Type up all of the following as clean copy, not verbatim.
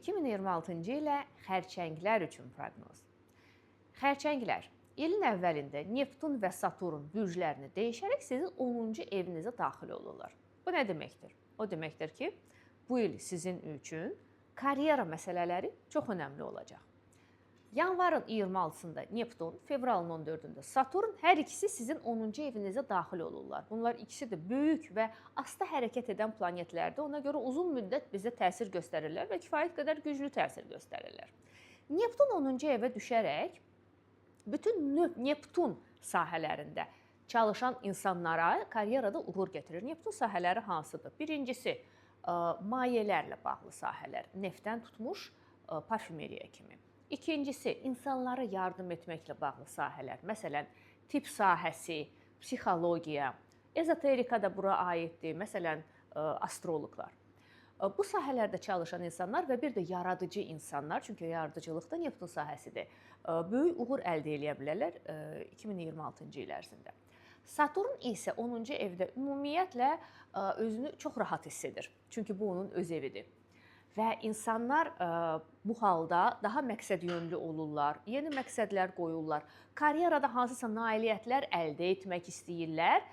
2026-cı ilə xərçənglər üçün proqnoz. Xərçənglər, ilin əvvəlində Neptun və Saturn bürclərini dəyişərək sizin 10-cu evinizə daxil olurlar. Bu nə deməkdir? O deməkdir ki, bu il sizin üçün karyera məsələləri çox önəmli olacaq. Yanvarın 26-sında Neptun, fevralın 14-də Saturn, hər ikisi sizin 10-cu evinizə daxil olurlar. Bunlar ikisi də böyük və asta hərəkət edən planetlərdir. Ona görə uzun müddət bizə təsir göstərirlər və kifayət qədər güclü təsir göstərirlər. Neptun 10-cu evə düşərək bütün Neptun sahələrində çalışan insanlara karyerada uğur gətirir. Neptun sahələri hansıdır? Birincisi, mayelərlə bağlı sahələr, neftdən tutmuş parfümeriya kimi. İkincisi, insanlara yardım etməklə bağlı sahələr, məsələn, tibb sahəsi, psixologiya, ezoterika da bura aiddir, məsələn, astroloqlar. Bu sahələrdə çalışan insanlar və bir də yaradıcı insanlar, çünki yaradıcılıqda Neptun sahəsidir, böyük uğur əldə edə bilərlər 2026-cı il ərzində. Saturn isə 10-cu evdə ümumiyyətlə özünü çox rahat hiss edir, çünki bu onun öz evidir. Və insanlar bu halda daha məqsədyönlü olurlar, yeni məqsədlər qoyurlar, karyerada hansısa nailiyyətlər əldə etmək istəyirlər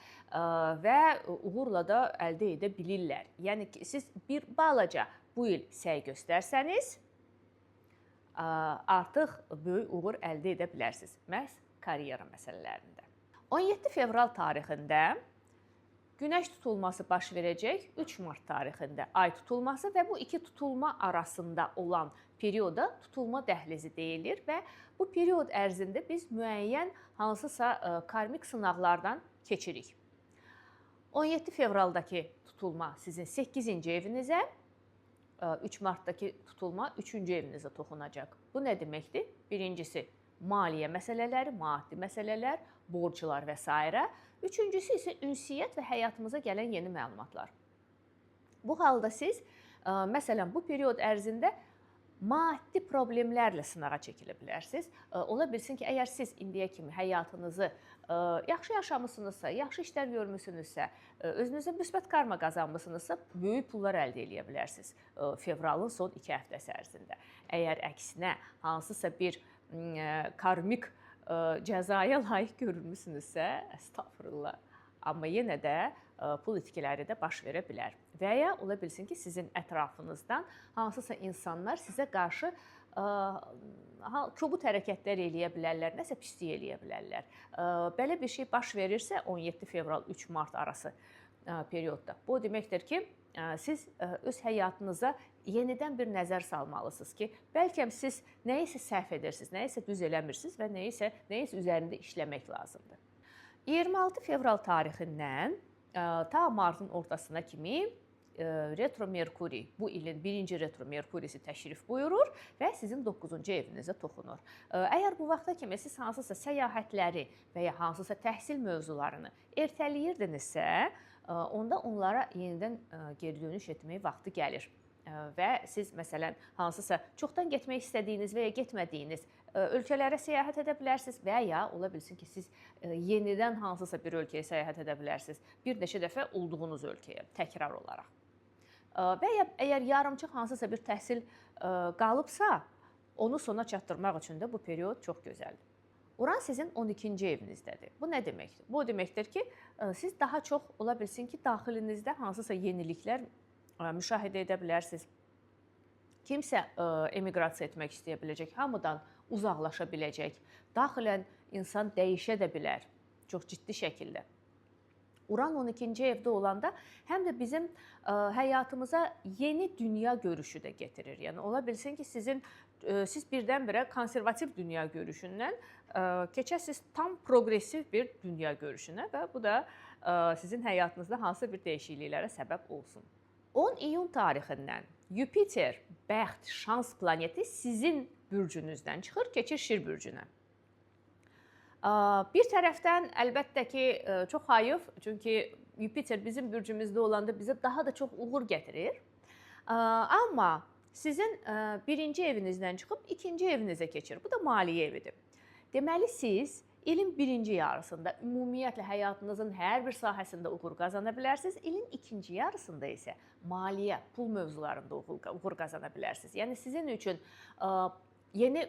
və uğurla da əldə edə bilirlər. Yəni ki, siz bir balaca bu il səy göstərsəniz, artıq böyük uğur əldə edə bilərsiniz, məhz karyera məsələlərində. 17 fevral tarixində Günəş tutulması baş verəcək, 3 mart tarixində ay tutulması və bu iki tutulma arasında olan perioda tutulma dəhlizi deyilir və bu period ərzində biz müəyyən hansısa karmik sınaqlardan keçirik. 17 fevraldakı tutulma sizin 8-ci evinizə, 3 martdakı tutulma 3-cü evinizə toxunacaq. Bu nə deməkdir? Birincisi, maliyyə məsələləri, maddi məsələlər, borclar və s. Üçüncüsü isə ünsiyyət və həyatımıza gələn yeni məlumatlar. Bu halda siz, məsələn, bu period ərzində maddi problemlərlə sınağa çəkilə bilərsiniz. Ola bilsin ki, əgər siz indiyə kimi həyatınızı yaxşı yaşamısınızsa, yaxşı işlər görmüsünüzsə, özünüzə müsbət karma qazanmısınızsa, böyük pullar əldə edə bilərsiniz fevralın son 2 həftəsi ərzində. Əgər əksinə hansısa bir karmik cəzaya layiq görülmüsünüzsə, əstəğfurullah, amma yenə də pul itkiləri də baş verə bilər. Və ya ola bilsin ki, sizin ətrafınızdan hansısa insanlar sizə qarşı kobud hərəkətlər eləyə bilərlər, nəsə pislik eləyə bilərlər. Belə bir şey baş verirsə 17 fevral 3 mart arası periodda, bu deməkdir ki, siz öz həyatınıza yenidən bir nəzər salmalısınız ki, bəlkə siz nəyisə səhv edirsiniz, nəyisə düz eləmirsiniz və nəyisə üzərində işləmək lazımdır. 26 fevral tarixindən ta martın ortasına kimi retro Merkuri, bu ilin birinci retro Merkurisi təşrif buyurur və sizin 9-cu evinizə toxunur. Əgər bu vaxta kimi siz hansısa səyahətləri və ya hansısa təhsil mövzularını ertəliyirdinizsə, onda onlara yenidən geri dönüş etmək vaxtı gəlir. Və siz, məsələn, hansısa çoxdan getmək istədiyiniz və ya getmədiyiniz ölkələrə səyahət edə bilərsiniz və ya ola bilsin ki, siz yenidən hansısa bir ölkəyə səyahət edə bilərsiniz, bir neçə dəfə olduğunuz ölkəyə təkrar olaraq. Və ya əgər yarımçıq hansısa bir təhsil qalıbsa, onu sona çatdırmaq üçün də bu period çox gözəldir. Uran sizin 12-ci evinizdədir. Bu nə deməkdir? Bu deməkdir ki, siz daha çox ola bilsin ki, daxilinizdə hansısa yeniliklər müşahidə edə bilərsiniz. Kimsə emiqrasiya etmək istəyə biləcək, hamıdan uzaqlaşa biləcək. Daxilən insan dəyişə də bilər, çox ciddi şəkildə. Uran 12-ci evdə olanda həm də bizim həyatımıza yeni dünya görüşü də gətirir. Yəni ola bilsin ki, siz birdən-birə konservativ dünya görüşündən keçəsiniz tam progressiv bir dünya görüşünə və bu da sizin həyatınızda hansısa bir dəyişikliklərə səbəb olsun. 10 iyun tarixindən Yupiter, bəxt, şans planeti sizin bürcünüzdən çıxır, keçir Şir bürcünə. Bir tərəfdən əlbəttə ki, çox hayıf, çünki Yupiter bizim bürcümüzdə olanda bizə daha da çox uğur gətirir. Amma sizin birinci evinizdən çıxıb ikinci evinizə keçir. Bu da maliyyə evidir. Deməli, siz İlin birinci yarısında ümumiyyətlə həyatınızın hər bir sahəsində uğur qazana bilərsiniz. İlin ikinci yarısında isə maliyyə, pul mövzularında uğur qazana bilərsiniz. Yəni sizin üçün yeni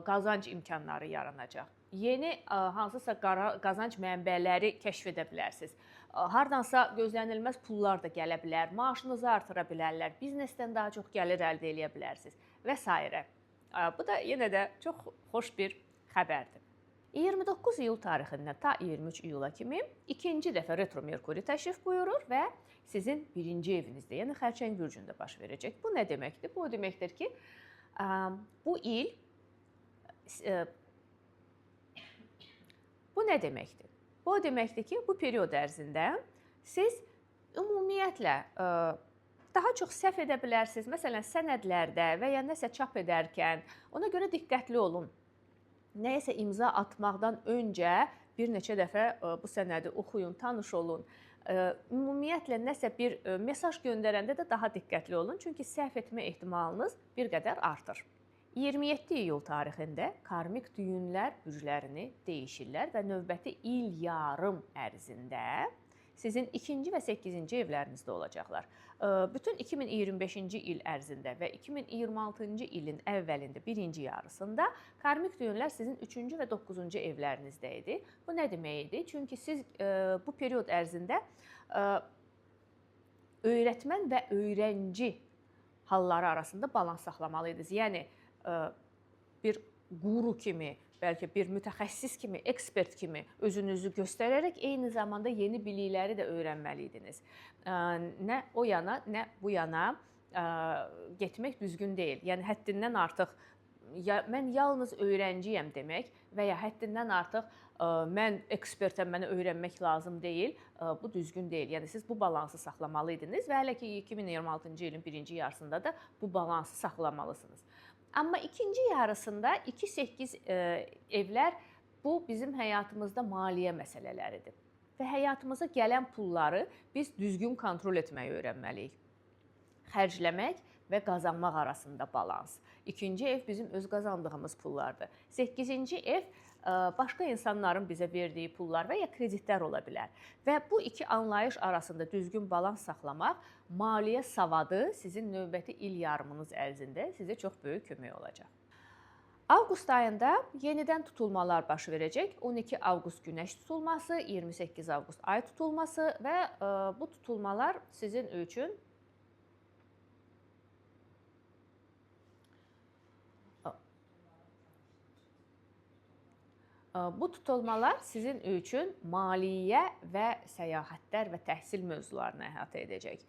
qazanc imkanları yaranacaq. Yeni hansısa qazanc mənbələri kəşf edə bilərsiniz. Hardansa gözlənilməz pullar da gələ bilər, maaşınızı artıra bilərlər, biznesdən daha çox gəlir əldə edə bilərsiniz və s. Bu da yenə də çox xoş bir xəbərdir. 29 iyul tarixindən ta 23 iyula kimi ikinci dəfə retro Merkuri təşrif buyurur və sizin birinci evinizdə, yəni xərçəng bürcündə baş verəcək. Bu nə deməkdir? Bu o deməkdir ki, bu il bu nə deməkdir? Bu o deməkdir ki, bu period ərzində siz ümumiyyətlə daha çox səhv edə bilərsiniz. Məsələn, sənədlərdə və ya nəsə çap edərkən ona görə diqqətli olun. Nəyəsə imza atmaqdan öncə bir neçə dəfə bu sənədi oxuyun, tanış olun. Ümumiyyətlə nəsə bir mesaj göndərəndə də daha diqqətli olun, çünki səhv etmə ehtimalınız bir qədər artır. 27 iyul tarixində karmik düyünlər bürclərini dəyişirlər və növbəti il yarım ərzində sizin 2-ci və 8-ci evlərinizdə olacaqlar. Bütün 2025-ci il ərzində və 2026-cı ilin əvvəlində birinci yarısında karmik düyünlər sizin 3-cü və 9-cu evlərinizdə idi. Bu nə demək idi? Çünki siz bu period ərzində öyrətmən və öyrənci halları arasında balans saxlamalıydınız. Yəni bir quru kimi, bəlkə bir mütəxəssis kimi, ekspert kimi özünüzü göstərərək eyni zamanda yeni bilikləri də öyrənməliydiniz. Nə o yana, nə bu yana getmək düzgün deyil. Yəni həddindən artıq mən yalnız öyrənciyəm demək və ya həddindən artıq mən ekspertəm, mənə öyrənmək lazım deyil, bu düzgün deyil. Yəni siz bu balansı saxlamalıydınız və hələ ki 2026-cı ilin birinci yarısında da bu balansı saxlamalısınız. Amma ikinci yarısında 2-8 evlər bu bizim həyatımızda maliyyə məsələləridir. Və həyatımıza gələn pulları biz düzgün kontrol etməyi öyrənməliyik. Xərcləmək və qazanmaq arasında balans. İkinci ev bizim öz qazandığımız pullardır. 8-ci ev başqa insanların bizə verdiyi pullar və ya kreditlər ola bilər. Və bu iki anlayış arasında düzgün balans saxlamaq maliyyə savadı sizin növbəti il yarımınız ərzində sizə çox böyük kömək olacaq. Avqust ayında yenidən tutulmalar baş verəcək. 12 avqust günəş tutulması, 28 avqust ay tutulması və bu tutulmalar sizin üçün maliyyə və səyahətlər və təhsil mövzularını əhatə edəcək.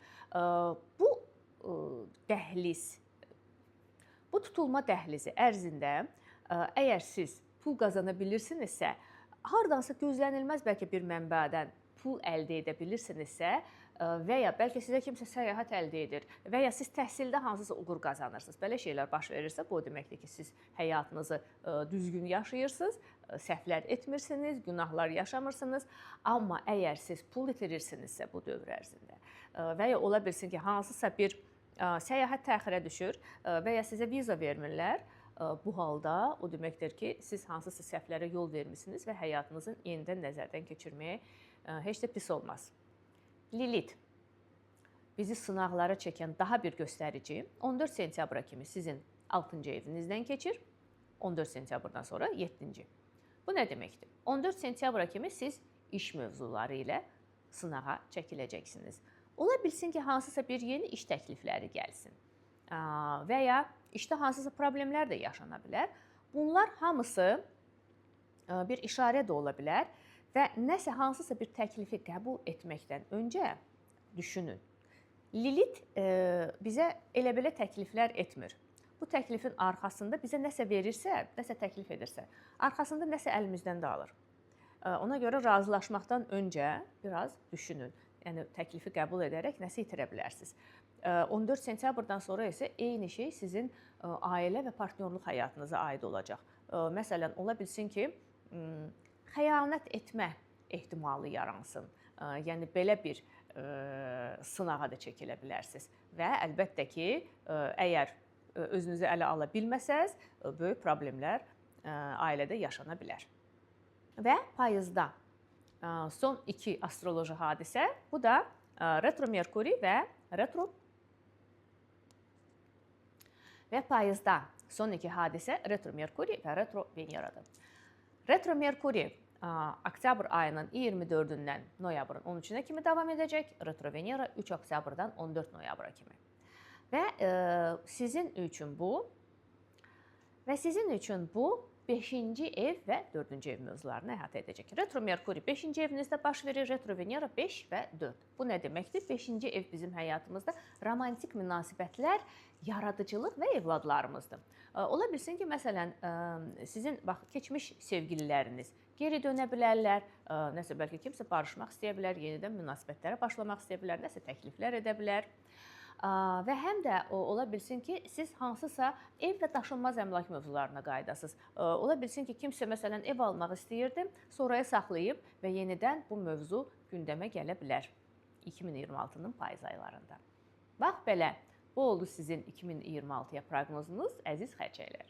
Bu tutulma dəhlizi ərzində əgər siz pul qazana bilirsinizsə, hardansa gözlənilməz bəlkə bir mənbədən pul əldə edə bilirsinizsə və ya bəlkə sizə kimsə səyahət əldə edir və ya siz təhsildə hansısa uğur qazanırsınız. Belə şeylər baş verirsə, bu o deməkdir ki, siz həyatınızı düzgün yaşayırsınız, səhvlər etmirsiniz, günahlar yaşamırsınız. Amma əgər siz pul itirirsinizsə bu dövr ərzində və ya ola bilsin ki, hansısa bir səyahət təxirə düşür və ya sizə viza vermirlər, bu halda o deməkdir ki, siz hansısa səhvlərə yol vermisiniz və həyatınızın yenidən nəzərdən keçirməyə heç də pis olmaz. Lilit bizi sınaqlara çəkən daha bir göstərici 14 sentyabra kimi sizin 6-cı evinizdən keçir, 14 sentyabrdan sonra 7-ci. Bu nə deməkdir? 14 sentyabra kimi siz iş mövzuları ilə sınağa çəkiləcəksiniz. Ola bilsin ki, hansısa bir yeni iş təklifləri gəlsin və ya işdə hansısa problemlər də yaşana bilər. Bunlar hamısı bir işarə də ola bilər və nəsə hansısa bir təklifi qəbul etməkdən öncə düşünün. Lilit bizə elə-belə təkliflər etmir. Bu təklifin arxasında bizə nəsə verirsə, nəsə təklif edirsə, arxasında nəsə əlimizdən də alır. Ona görə razılaşmaqdan öncə biraz düşünün. Yəni təklifi qəbul edərək nəsə itirə bilərsiniz. 14 sentyabrdan sonra isə eyni şey sizin ailə və partnyorluq həyatınıza aid olacaq. Məsələn, ola bilsin ki, xəyanət etmə ehtimalı yaransın. Yəni belə bir sınağa da çəkilə bilərsiniz. Və əlbəttə ki, əgər özünüzü ələ ala bilməsəz, böyük problemlər ailədə yaşana bilər. Və payızda son 2 astroloji hadisə, bu da retro Merkuri və payızda son 2 hadisə retro Merkuri və retro Veneradır. Retro Merkuri oktyabr ayının 24-dən noyabrın 13-nə kimi davam edəcək, retro Venera 3 oktyabrdan 14 noyabra kimi. Və sizin üçün bu 5-ci ev və 4-cü ev mövzularını əhatə edəcək. Retro Merkuri 5-ci evinizdə baş verir, retro Venera 5 və 4. Bu nə deməkdir? 5-ci ev bizim həyatımızda romantik münasibətlər, yaradıcılıq və övladlarımızdır. Ola bilsin ki, məsələn, sizin keçmiş sevgililəriniz geri dönə bilərlər, nəsə bəlkə kimsə barışmaq istəyə bilər, yenidən münasibətlərə başlamaq istəyə bilər, nəsə təkliflər edə bilər. Və həm də ola bilsin ki, siz hansısa ev və daşınmaz əmlak mövzularına qayıdasınız. Ola bilsin ki, kimsə məsələn ev almaq istəyirdi, sonraya saxlayıb və yenidən bu mövzu gündəmə gələ bilər 2026-nın payız aylarında. Bax belə, bu oldu sizin 2026-ya proqnozunuz, əziz xərçəklər.